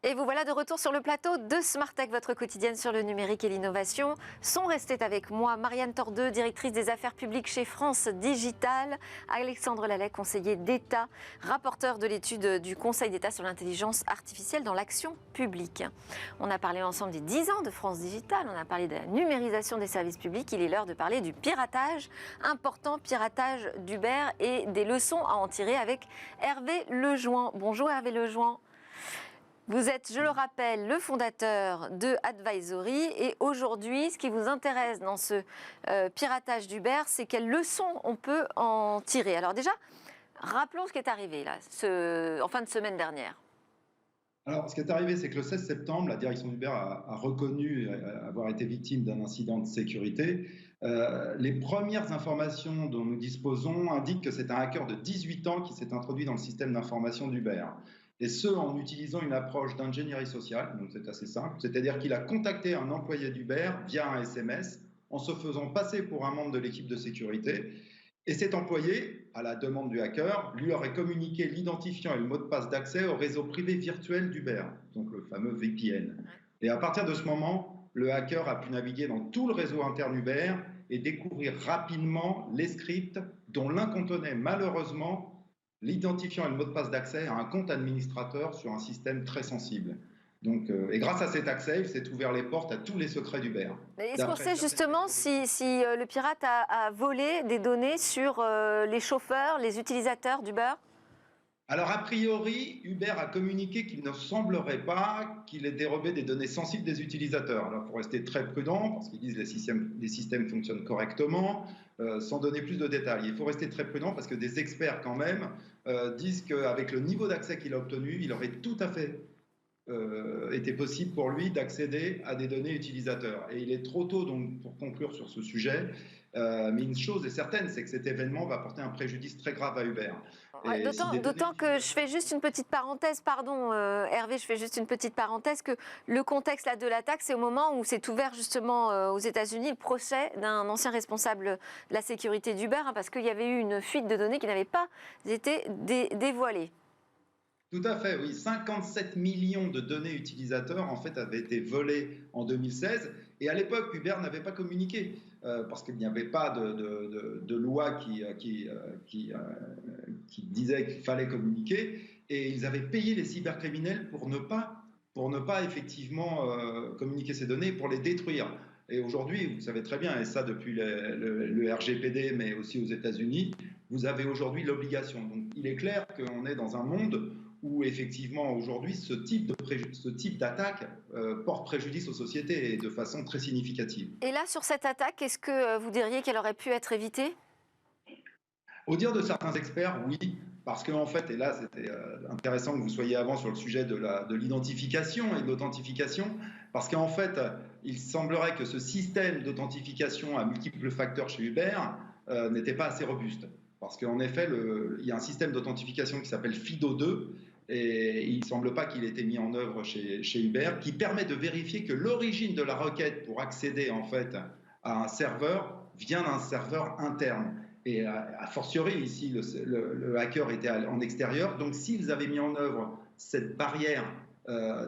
Et vous voilà de retour sur le plateau de Smart Tech, votre quotidienne sur le numérique et l'innovation. Sont restés avec moi Marianne Tordeux, directrice des affaires publiques chez France Digital, Alexandre Lallet, conseiller d'État, rapporteur de l'étude du Conseil d'État sur l'intelligence artificielle dans l'action publique. On a parlé ensemble des 10 ans de France Digital, on a parlé de la numérisation des services publics. Il est l'heure de parler du piratage, important piratage d'Uber et des leçons à en tirer avec Hervé Lejouan. Bonjour Hervé Lejouan. Vous êtes, je le rappelle, le fondateur de Advisory et aujourd'hui, ce qui vous intéresse dans ce piratage d'Uber, c'est quelles leçons on peut en tirer. Alors déjà, rappelons ce qui est arrivé là, en fin de semaine dernière. Alors, ce qui est arrivé, c'est que le 16 septembre, la direction d'Uber a reconnu avoir été victime d'un incident de sécurité. Les premières informations dont nous disposons indiquent que c'est un hacker de 18 ans qui s'est introduit dans le système d'information d'Uber. Et ce, en utilisant une approche d'ingénierie sociale, donc c'est assez simple, c'est-à-dire qu'il a contacté un employé d'Uber via un SMS en se faisant passer pour un membre de l'équipe de sécurité. Et cet employé, à la demande du hacker, lui aurait communiqué l'identifiant et le mot de passe d'accès au réseau privé virtuel d'Uber, donc le fameux VPN. Et à partir de ce moment, le hacker a pu naviguer dans tout le réseau interne Uber et découvrir rapidement les scripts dont l'un contenait malheureusement l'identifiant et le mot de passe d'accès à un compte administrateur sur un système très sensible. Donc, et grâce à cet accès, il s'est ouvert les portes à tous les secrets d'Uber. Est-ce qu'on sait justement si le pirate a volé des données sur les chauffeurs, les utilisateurs d'Uber ? Alors, a priori, Uber a communiqué qu'il ne semblerait pas qu'il ait dérobé des données sensibles des utilisateurs. Alors, il faut rester très prudent parce qu'ils disent que les systèmes fonctionnent correctement, sans donner plus de détails. Il faut rester très prudent parce que des experts, quand même, disent qu'avec le niveau d'accès qu'il a obtenu, il aurait tout à fait été possible pour lui d'accéder à des données utilisateurs. Et il est trop tôt donc, pour conclure sur ce sujet. Mais une chose est certaine, c'est que cet événement va porter un préjudice très grave à Uber. Ouais, d'autant que je fais juste une petite parenthèse, pardon Hervé, je fais juste une petite parenthèse, que le contexte là, de l'attaque, c'est au moment où s'est ouvert justement aux États-Unis le procès d'un ancien responsable de la sécurité d'Uber, parce qu'il y avait eu une fuite de données qui n'avait pas été dévoilée. Tout à fait, oui. 57 millions de données utilisateurs en fait avaient été volées en 2016 et à l'époque Uber n'avait pas communiqué parce qu'il n'y avait pas de loi qui disait qu'il fallait communiquer et ils avaient payé les cybercriminels pour ne pas effectivement communiquer ces données, pour les détruire. Et aujourd'hui, vous savez très bien, et ça depuis le RGPD, mais aussi aux États-Unis, vous avez aujourd'hui l'obligation. Donc il est clair qu'on est dans un monde où effectivement aujourd'hui ce type d'attaque porte préjudice aux sociétés et de façon très significative. Et là, sur cette attaque, est-ce que vous diriez qu'elle aurait pu être évitée ? Au dire de certains experts, oui, parce qu'en fait, et là c'était intéressant que vous soyez avant sur le sujet de l'identification et de l'authentification, parce qu'en fait, il semblerait que ce système d'authentification à multiples facteurs chez Uber n'était pas assez robuste. Parce qu'en effet, il y a un système d'authentification qui s'appelle FIDO2, et il ne semble pas qu'il ait été mis en œuvre chez Uber, qui permet de vérifier que l'origine de la requête pour accéder en fait à un serveur vient d'un serveur interne. Et a fortiori, ici, le hacker était en extérieur. Donc, s'ils avaient mis en œuvre cette barrière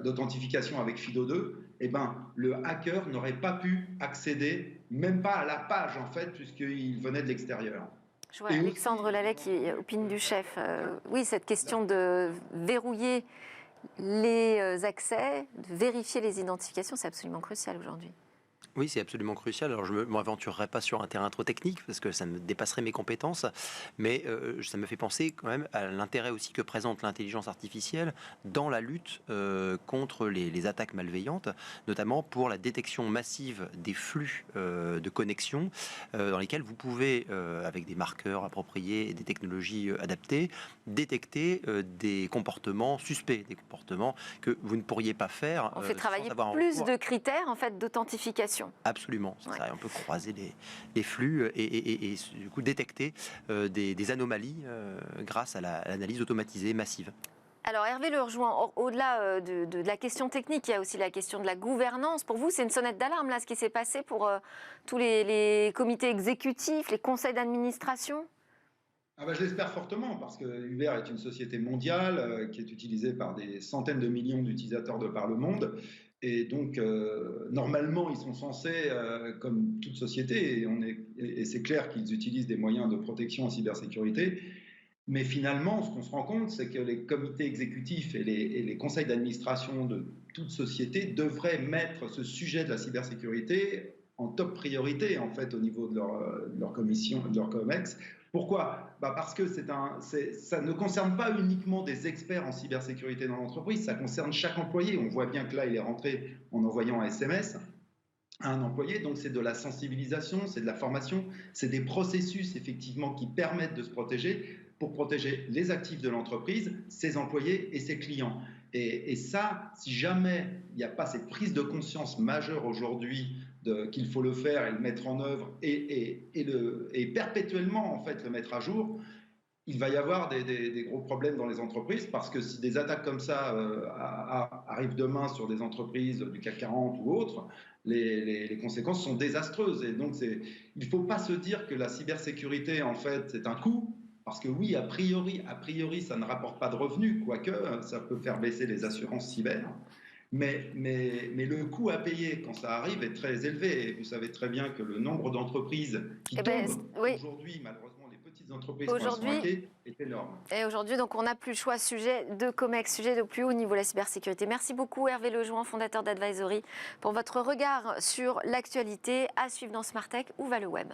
d'authentification avec FIDO2, eh ben, le hacker n'aurait pas pu accéder, même pas à la page, en fait, puisqu'il venait de l'extérieur. Je vois Alexandre Lallet qui opine du chef. Oui, cette question de verrouiller les accès, de vérifier les identifications, c'est absolument crucial aujourd'hui. Oui, c'est absolument crucial. Alors, je ne m'aventurerai pas sur un terrain trop technique parce que ça me dépasserait mes compétences, mais ça me fait penser quand même à l'intérêt aussi que présente l'intelligence artificielle dans la lutte contre les attaques malveillantes, notamment pour la détection massive des flux de connexion dans lesquels vous pouvez, avec des marqueurs appropriés et des technologies adaptées, détecter des comportements suspects, des comportements que vous ne pourriez pas faire. On fait travailler plus de critères en fait d'authentification. Absolument, Ouais. ça, on peut croiser les flux et du coup détecter des anomalies grâce à l'analyse automatisée massive. Alors Hervé Lejouan, au-delà de la question technique, il y a aussi la question de la gouvernance. Pour vous, c'est une sonnette d'alarme là, ce qui s'est passé pour tous les comités exécutifs, les conseils d'administration ? Ah bah, je l'espère fortement parce que Uber est une société mondiale qui est utilisée par des centaines de millions d'utilisateurs de par le monde. Et donc, normalement, ils sont censés, comme toute société, et c'est clair qu'ils utilisent des moyens de protection en cybersécurité. Mais finalement, ce qu'on se rend compte, c'est que les comités exécutifs et les conseils d'administration de toute société devraient mettre ce sujet de la cybersécurité en top priorité, en fait, au niveau de leur commission, de leur COMEX. Pourquoi? Parce que ça ne concerne pas uniquement des experts en cybersécurité dans l'entreprise, ça concerne chaque employé. On voit bien que là, il est rentré en envoyant un SMS à un employé, donc c'est de la sensibilisation, c'est de la formation, c'est des processus effectivement qui permettent de se protéger pour protéger les actifs de l'entreprise, ses employés et ses clients. Et ça, si jamais il n'y a pas cette prise de conscience majeure aujourd'hui qu'il faut le faire et le mettre en œuvre et perpétuellement en fait le mettre à jour, il va y avoir des gros problèmes dans les entreprises parce que si des attaques comme ça arrivent demain sur des entreprises du CAC 40 ou autres, les conséquences sont désastreuses. Et donc, il ne faut pas se dire que la cybersécurité, en fait, c'est un coût. Parce que oui, a priori, ça ne rapporte pas de revenus, quoique ça peut faire baisser les assurances cyber. Mais le coût à payer quand ça arrive est très élevé. Et vous savez très bien que le nombre d'entreprises qui tombent aujourd'hui, malheureusement, les petites entreprises qui sont hackées, est énorme. Et aujourd'hui, donc, on n'a plus le choix. Sujet de COMEX, sujet de plus haut niveau, la cybersécurité. Merci beaucoup Hervé Lejoin, fondateur d'Advisory, pour votre regard sur l'actualité. À suivre dans Smart Tech ou va le web.